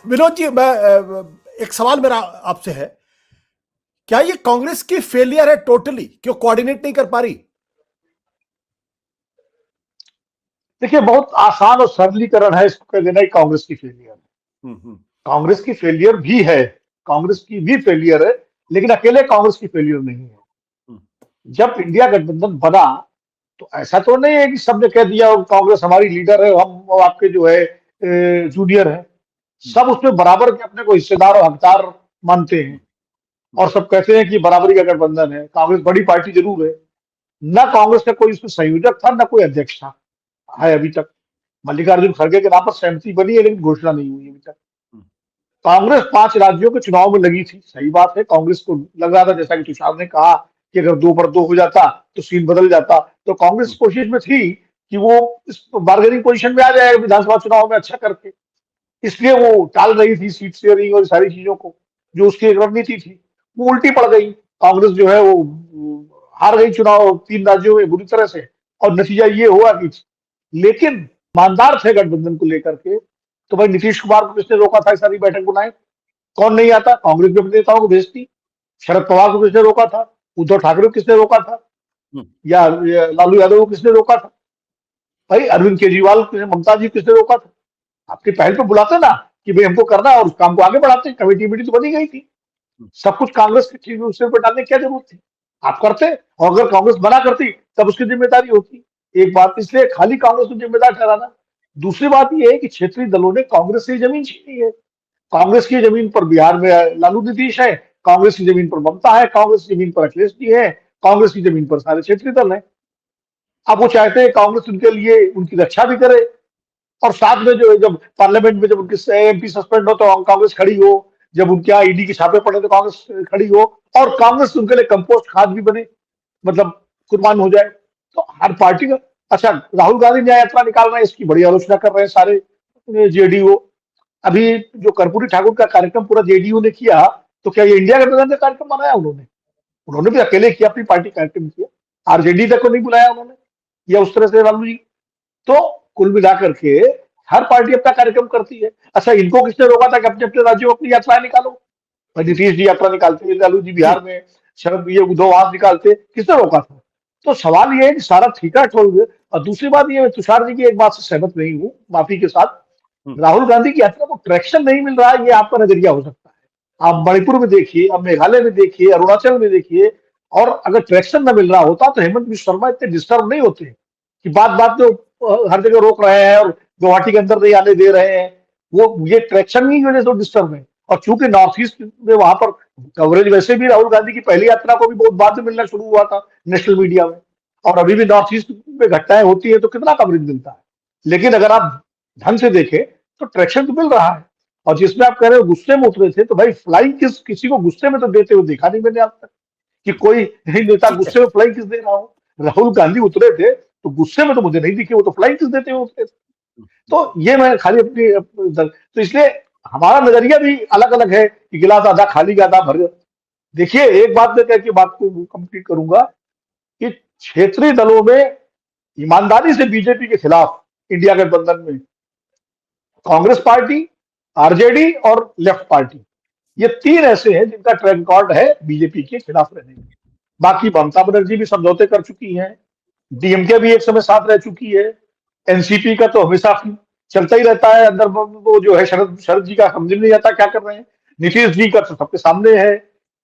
विनोद जी, मैं एक सवाल मेरा आपसे है, क्या ये कांग्रेस की फेलियर है टोटली, क्यों कोऑर्डिनेट नहीं कर पा रही? देखिए, बहुत आसान और सरलीकरण है इसको कह देना ही कांग्रेस की फेलियर है। हम्म। कांग्रेस की फेलियर भी है, कांग्रेस की भी फेलियर है, लेकिन अकेले कांग्रेस की फेलियर नहीं है। हम्म। जब इंडिया गठबंधन बना तो ऐसा तो नहीं है कि सबने कह दिया कांग्रेस हमारी लीडर है, हम आपके जो है जूनियर है। सब उसमें बराबर के अपने को हिस्सेदार और हकदार मानते हैं और सब कहते हैं कि बराबरी का गठबंधन है। कांग्रेस बड़ी पार्टी जरूर है, ना कांग्रेस का कोई उसमें संयोजक था, ना कोई अध्यक्ष था है अभी तक। मल्लिकार्जुन खड़गे के नाम पर सहमति बनी है, लेकिन घोषणा नहीं हुई अभी तक। कांग्रेस 5 राज्यों के चुनाव में लगी थी, सही बात है। कांग्रेस को लग रहा था, जैसा कि तुषार ने कहा, कि अगर 2 पर 2 हो जाता तो सीन बदल जाता। तो कांग्रेस कोशिश में थी कि वो इस बार्गेनिंग पोजीशन में आ जाए विधानसभा चुनाव में अच्छा करके, इसलिए वो टाल रही थी सीट शेयरिंग और सारी चीजों को, जो उसकी एक रणनीति थी वो उल्टी पड़ गई। कांग्रेस जो है वो हार गई चुनाव 3 राज्यों में बुरी तरह से, और नतीजा ये हुआ कि, लेकिन ईमानदार थे गठबंधन को लेकर के। तो भाई नीतीश कुमार को किसने रोका था सारी बैठक बुलाए? कौन नहीं आता? कांग्रेस भी अपने नेताओं को भेजती। शरद पवार को किसने रोका था? उद्धव ठाकरे को किसने रोका था? या लालू यादव को किसने रोका था? भाई अरविंद केजरीवाल को, ममता जी को किसने रोका था? आपकी पहल पे बुलाते ना कि भाई हमको करना है, और उस काम को आगे बढ़ाते। कमेटी मीटिंग तो बनी गई थी, सब कुछ कांग्रेस के ठीक उस पर डालने की क्या जरूरत थी? आप करते, और अगर कांग्रेस मना करती तब उसकी जिम्मेदारी होती। एक बात, इसलिए खाली कांग्रेस को जिम्मेदार ठहराना। दूसरी बात यह है कि क्षेत्रीय दलों ने कांग्रेस से जमीन छीनी है। कांग्रेस की जमीन पर बिहार में लालू नीतीश है, कांग्रेस की जमीन पर ममता है, कांग्रेस की जमीन पर अखिलेश जी है, कांग्रेस की जमीन पर सारे क्षेत्रीय दल है। अब वो चाहते हैं कांग्रेस उनके लिए उनकी रक्षा भी करे, और साथ में जो जब पार्लियामेंट में जब उनके एमपी सस्पेंड हो तो कांग्रेस खड़ी हो, जब उनके यहाँ ईडी के छापे पड़े तो कांग्रेस खड़ी हो, और कांग्रेस उनके लिए कंपोस्ट खाद भी बने, मतलब कुर्बान हो जाए। तो हर पार्टी का, अच्छा, राहुल गांधी न्याय यात्रा निकाल रहे हैं, इसकी बड़ी आलोचना कर रहे हैं सारे जेडीयू। अभी जो कर्पूरी ठाकुर का कार्यक्रम पूरा जेडीयू ने किया, तो क्या ये इंडिया गठबंधन का कार्यक्रम बनाया उन्होंने? उन्होंने भी अकेले किया, अपनी पार्टी कार्यक्रम किया, आरजेडी तक को नहीं बुलाया उन्होंने, या उस तरह से लालू जी। तो कुल मिलाकर के हर पार्टी अपना कार्यक्रम करती है। अच्छा, इनको किसने रोका था कि अपने अपने राज्यों में अपनी यात्राएं निकालो? भाई नीतीश जी यात्रा निकालते, लालू जी बिहार में, शरद ये उद्धव वहां निकालते, किसने रोका था? तो सवाल ये है कि सारा ठीका ठोक गए। और दूसरी बात ये, मैं तुषार जी की एक बात से सहमत नहीं हूँ, माफी के साथ। राहुल गांधी की यात्रा को ट्रैक्शन नहीं मिल रहा है, ये आपका नजरिया हो सकता है। आप मणिपुर में देखिए, अब मेघालय में देखिए, अरुणाचल में देखिए, और अगर ट्रैक्शन न मिल रहा होता तो हेमंत विश्व शर्मा इतने डिस्टर्ब नहीं होते कि बात बात में हर जगह रोक रहे हैं और गुवाहाटी के अंदर नहीं आने दे रहे हैं। वो ये ट्रैक्शन की वजह से डिस्टर्ब है। और चूंकि नॉर्थ ईस्ट में वहां पर कवरेज वैसे भी राहुल गांधी की पहली यात्रा को भी बहुत बाद में मिलना शुरू हुआ था नेशनल मीडिया में, और अभी भी नॉर्थ ईस्ट में घटनाएं होती है तो कितना कवरेज मिलता है। लेकिन अगर आप ढंग से देखें तो ट्रैक्शन तो मिल रहा है। और जिसमें आप कह रहे हो गुस्से में उतरे थे, तो भाई फ्लाइंग किस किसी को गुस्से में तो देते हुए देखा नहीं मैंने आज तक, कि कोई नेता ठीक है। गुस्से में फ्लाइंग किस दे रहा हो। राहुल गांधी उतरे थे तो गुस्से में तो मुझे नहीं दिखे, वो तो फ्लाइंग किस देते हुए उतरे थे। तो ये मैं खाली तो इसलिए हमारा नजरिया भी अलग अलग है कि गिलास आधा खाली का आधा भर। देखिए, एक बात मैं कह के बात को कंप्लीट करूंगा कि क्षेत्रीय दलों में ईमानदारी से बीजेपी के खिलाफ इंडिया गठबंधन में कांग्रेस पार्टी, आरजेडी और लेफ्ट पार्टी, ये 3 ऐसे हैं जिनका ट्रैक रिकॉर्ड है बीजेपी के खिलाफ रहने में। बाकी ममता बनर्जी भी समझौते कर चुकी हैं, डीएमके भी एक समय साथ रह चुकी है, एनसीपी का तो हमेशा चलता ही रहता है अंदर। वो जो है शरद शरद जी का समझ नहीं आता क्या कर रहे हैं, नीतीश जी का तो सबके सामने है।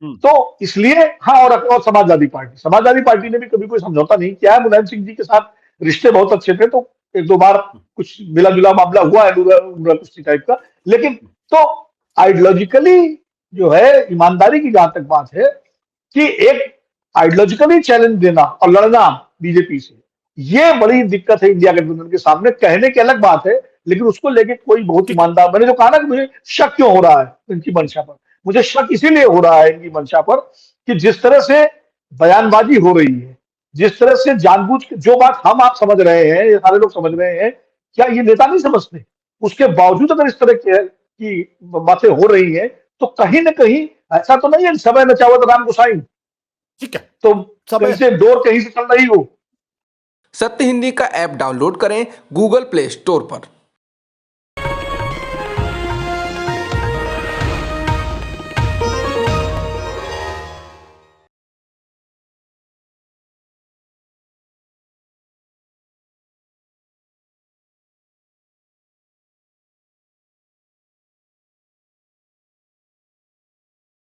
तो इसलिए हाँ, और समाजवादी पार्टी ने भी कभी कोई समझौता नहीं किया है। मुलायम सिंह जी के साथ रिश्ते बहुत अच्छे थे, तो 1-2 बार कुछ मिला जुला मामला हुआ है कुश्ती टाइप का। लेकिन तो आइडियोलॉजिकली जो है, ईमानदारी की जहां तक बात है कि एक आइडियोलॉजिकली चैलेंज देना और लड़ना बीजेपी से, ये बड़ी दिक्कत है इंडिया गठबंधन के सामने। कहने की अलग बात है, लेकिन उसको लेके कोई बहुत ठीक है। ईमानदार, मैंने जो कहा ना कि मुझे शक क्यों हो रहा है इनकी मंशा पर, मुझे शक इसीलिए हो रहा है इनकी मंशा पर कि जिस तरह से बयानबाजी हो रही है, जिस तरह से जानबूझ के जो बात हम आप समझ रहे हैं, ये सारे लोग समझ रहे हैं, क्या ये नेता नहीं समझते? उसके बावजूद अगर इस तरह की बातें हो रही हैं, तो कहीं ना कहीं ऐसा तो नहीं है समय नचावत राम गोसाई, ठीक है। तो कहीं समय से डोर कहीं से चल रही हो। सत्य हिंदी का ऐप डाउनलोड करें गूगल प्ले स्टोर पर।